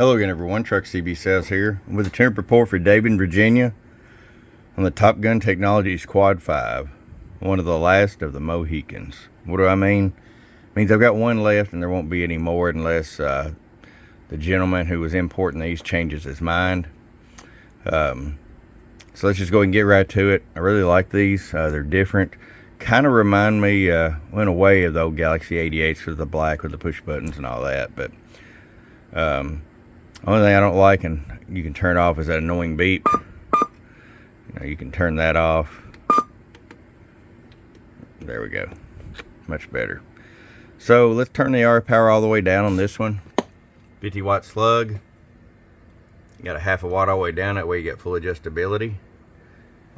Hello again, everyone. Truck CB Sales here with a temp report for David, Virginia on the Top Gun Technologies Quad 5, one of the last of the Mohicans. What do I mean? It means I've got one left and there won't be any more unless the gentleman who was importing these changes his mind. So let's just go ahead and get right to it. I really like these. They're different. Kind of remind me in a way of the old Galaxy 88s with the black with the push buttons and all that, but only thing I don't like, and you can turn off, is that annoying beep. You can turn that off. There we go. Much better. So let's turn the RF power all the way down on this one. 50 watt slug. You got a half a watt all the way down, that way you get full adjustability.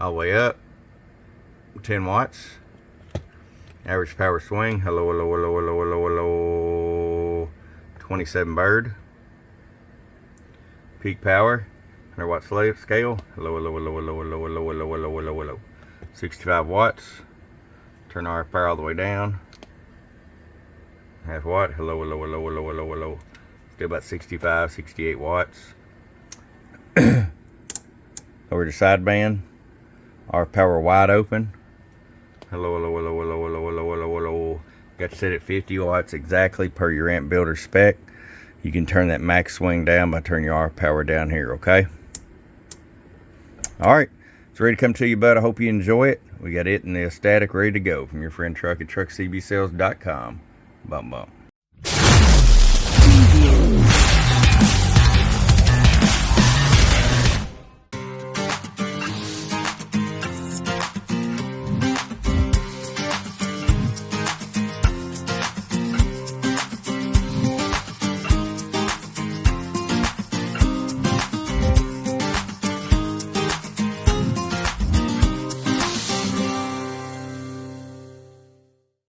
All the way up. 10 watts. Average power swing. Hello, hello, hello, hello, hello, hello. 27 bird. Peak power, 100 watt scale. Hello, hello, hello, hello, hello, hello, hello, hello, hello, hello. 65 watts. Turn our power all the way down. Half watt. Hello, hello, hello, hello, hello, hello. Still about 65, 68 watts. Over to sideband. Our power wide open. Hello, hello, hello, hello, hello, hello, hello, hello. Got to set it 50 watts exactly per your amp builder spec. You can turn that max swing down by turning your RF power down here, okay? All right, it's ready to come to you, bud. I hope you enjoy it. We got it in the static ready to go from your friend Truck at truckcbsales.com. Bump, bump.